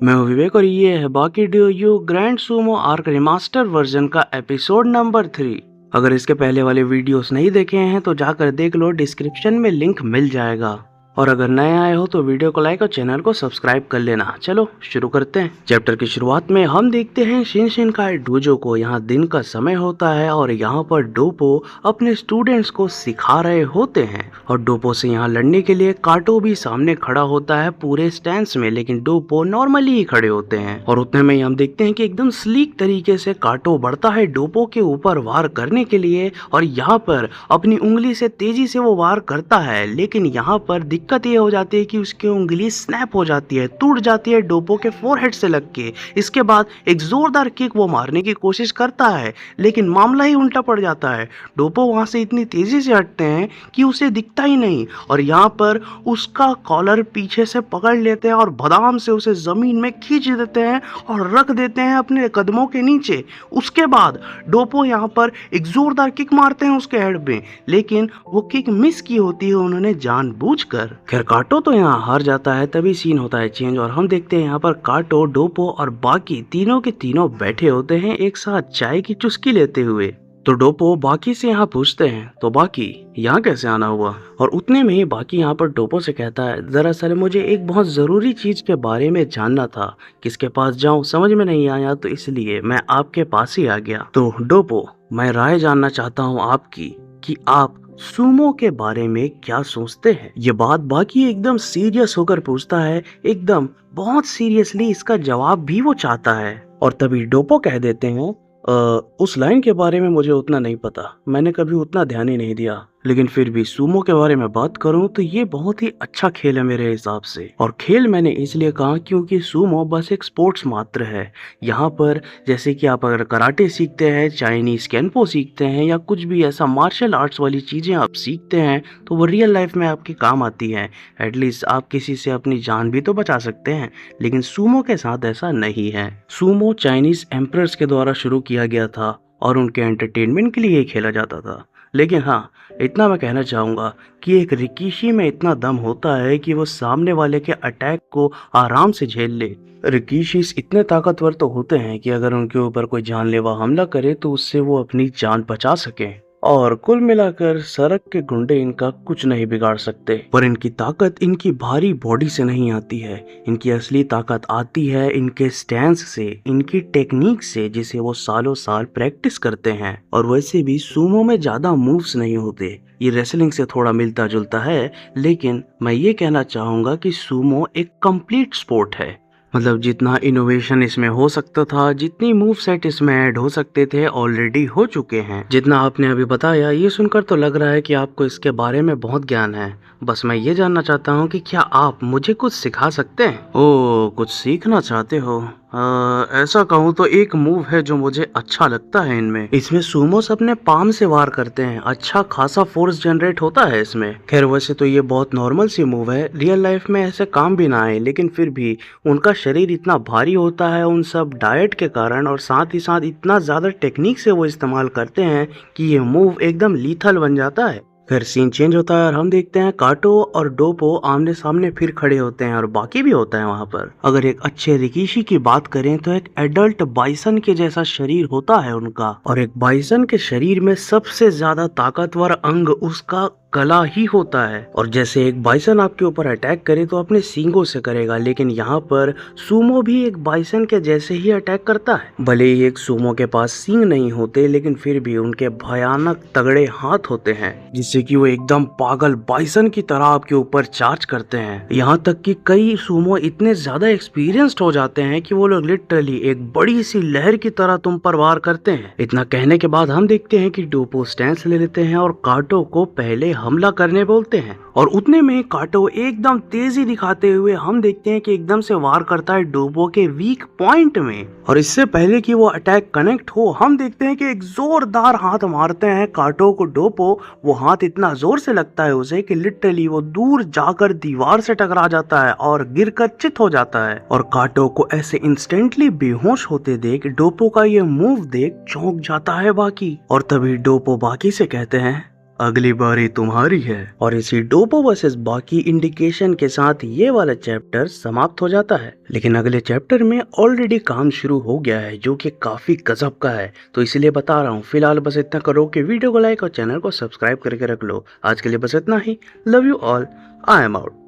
मैं हूँ विवेक और ये है बाकी do you grand Sumo arc remaster version का एपिसोड नंबर 3। अगर इसके पहले वाले वीडियोस नहीं देखे हैं तो जाकर देख लो, डिस्क्रिप्शन में लिंक मिल जाएगा। और अगर नए आए हो तो वीडियो को लाइक और चैनल को सब्सक्राइब कर लेना। चलो शुरू करते हैं। चैप्टर की शुरुआत में हम देखते हैं शिनशिनकाई डोजो को। यहाँ दिन का समय होता है और यहाँ पर डोपो अपने स्टूडेंट्स को सिखा रहे होते हैं और डोपो से यहाँ लड़ने के लिए काटो भी सामने खड़ा होता है पूरे स्टैंस में, लेकिन डोपो नॉर्मली ही खड़े होते हैं। और उतने में हम देखते हैं कि एकदम स्लीक तरीके से काटो बढ़ता है डोपो के ऊपर वार करने के लिए और यहाँ पर अपनी उंगली से तेजी से वो वार करता है, लेकिन यहाँ पर दिक्कत ये हो जाती है कि उसकी उंगली स्नैप हो जाती है, टूट जाती है डोपो के फोरहेड से लग के। इसके बाद एक जोरदार किक वो मारने की कोशिश करता है, लेकिन मामला ही उल्टा पड़ जाता है। डोपो वहां से इतनी तेजी से हटते हैं कि उसे दिखता ही नहीं और यहाँ पर उसका कॉलर पीछे से पकड़ लेते हैं और बादाम से उसे जमीन में खींच देते हैं और रख देते हैं अपने कदमों के नीचे। उसके बाद डोपो यहाँ पर एक जोरदार किक मारते हैं उसके हेड में, लेकिन वो किक मिस की होती है उन्होंने जानबूझकर। खैर काटो तो यहाँ हार जाता है। तभी सीन होता है चेंज और हम देखते हैं यहाँ पर काटो, डोपो और बाकी तीनों के तीनों बैठे होते हैं एक साथ चाय की चुस्की लेते हुए। तो डोपो बाकी से यहाँ पूछते हैं तो बाकी यहाँ कैसे आना हुआ, और उतने में ही बाकी यहाँ पर डोपो से कहता है दरअसल मुझे एक बहुत जरूरी चीज के बारे में जानना था, किसके पास जाऊँ समझ में नहीं आया तो इसलिए मैं आपके पास ही आ गया। तो डोपो मैं राय जानना चाहता हूँ आपकी कि आप सूमो के बारे में क्या सोचते हैं। ये बात बाकी एकदम सीरियस होकर पूछता है, एकदम बहुत सीरियसली इसका जवाब भी वो चाहता है। और तभी डोपो कह देते हैं उस लाइन के बारे में मुझे उतना नहीं पता, मैंने कभी उतना ध्यान ही नहीं दिया, लेकिन फिर भी सूमो के बारे में बात करूं तो ये बहुत ही अच्छा खेल है मेरे हिसाब से। और खेल मैंने इसलिए कहा क्योंकि सूमो बस एक स्पोर्ट्स मात्र है। यहाँ पर जैसे कि आप अगर कराटे सीखते हैं, चाइनीज केनपो सीखते हैं या कुछ भी ऐसा मार्शल आर्ट्स वाली चीजें आप सीखते हैं तो वो रियल लाइफ में आपके काम आती है। एटलीस्ट आप किसी से अपनी जान भी तो बचा सकते हैं, लेकिन सूमो के साथ ऐसा नहीं है। सूमो चाइनीज एम्परर्स के द्वारा शुरू किया गया था और उनके एंटरटेनमेंट के लिए ही खेला जाता था। लेकिन हाँ, इतना मैं कहना चाहूँगा कि एक रिकीशी में इतना दम होता है कि वो सामने वाले के अटैक को आराम से झेल ले। रिकीशीस इतने ताकतवर तो होते हैं कि अगर उनके ऊपर कोई जानलेवा हमला करे तो उससे वो अपनी जान बचा सकें। और कुल मिलाकर सड़क के गुंडे इनका कुछ नहीं बिगाड़ सकते। पर इनकी ताकत इनकी भारी बॉडी से नहीं आती है, इनकी असली ताकत आती है इनके स्टैंस से, इनकी टेक्निक से, जिसे वो सालों साल प्रैक्टिस करते हैं। और वैसे भी सूमो में ज्यादा मूव्स नहीं होते, ये रेसलिंग से थोड़ा मिलता जुलता है, लेकिन मैं ये कहना चाहूंगा कि सूमो एक कंप्लीट स्पोर्ट है। मतलब जितना इनोवेशन इसमें हो सकता था, जितनी मूव सेट इसमें ऐड हो सकते थे ऑलरेडी हो चुके हैं। जितना आपने अभी बताया ये सुनकर तो लग रहा है कि आपको इसके बारे में बहुत ज्ञान है। बस मैं ये जानना चाहता हूँ कि क्या आप मुझे कुछ सिखा सकते हैं। ओ कुछ सीखना चाहते हो। ऐसा कहूँ तो एक मूव है जो मुझे अच्छा लगता है इनमें। इसमें सूमोस अपने पाम से वार करते हैं, अच्छा खासा फोर्स जनरेट होता है इसमें। खैर वैसे तो ये बहुत नॉर्मल सी मूव है, रियल लाइफ में ऐसे काम भी ना आए, लेकिन फिर भी उनका शरीर इतना भारी होता है उन सब डाइट के कारण, और साथ ही साथ इतना ज्यादा टेक्निक से वो इस्तेमाल करते हैं कि ये मूव एकदम लीथल बन जाता है। फिर सीन चेंज होता है और हम देखते हैं काटो और डोपो आमने सामने फिर खड़े होते हैं और बाकी भी होता है वहाँ पर। अगर एक अच्छे रिकीशी की बात करें तो एक एडल्ट बाइसन के जैसा शरीर होता है उनका, और एक बाइसन के शरीर में सबसे ज्यादा ताकतवर अंग उसका गला ही होता है। और जैसे एक बाइसन आपके ऊपर अटैक करे तो अपने सींगों से करेगा, लेकिन यहाँ पर सूमो भी एक बाइसन के जैसे ही अटैक करता है। भले ही एक सूमो के पास सींग नहीं होते, लेकिन फिर भी उनके भयानक तगड़े हाथ होते हैं, जिससे कि वो एकदम पागल बाइसन की तरह आपके ऊपर चार्ज करते हैं। यहाँ तक कि कई सूमो इतने ज्यादा एक्सपीरियंस्ड हो जाते हैं कि वो लोग लिटरली एक बड़ी सी लहर की तरह तुम पर वार करते हैं। इतना कहने के बाद हम देखते हैं कि डोपो स्टैंस ले लेते हैं और काटो को पहले हमला करने बोलते हैं, और उतने में काटो एकदम तेजी दिखाते हुए हम देखते हैं कि एकदम से वार करता है डोपो के वीक पॉइंट में। और इससे पहले कि वो अटैक कनेक्ट हो हम देखते हैं कि एक जोरदार हाथ मारते हैं काटो को डोपो। वो हाथ इतना जोर से लगता है उसे कि लिटरली वो दूर जाकर दीवार से टकरा जाता है और गिरकर चित हो जाता है। और काटो को ऐसे इंस्टेंटली बेहोश होते देख डोपो का ये मूव देख चौंक जाता है बाकी। और तभी डोपो बाकी से कहते हैं अगली बारी तुम्हारी है। और इसी डोपो वर्सेस बाकी इंडिकेशन के साथ ये वाला चैप्टर समाप्त हो जाता है। लेकिन अगले चैप्टर में ऑलरेडी काम शुरू हो गया है जो कि काफी गजब का है, तो इसलिए बता रहा हूँ। फिलहाल बस इतना करो कि वीडियो को लाइक और चैनल को सब्सक्राइब करके रख लो। आज के लिए बस इतना ही। Love you all. I am out.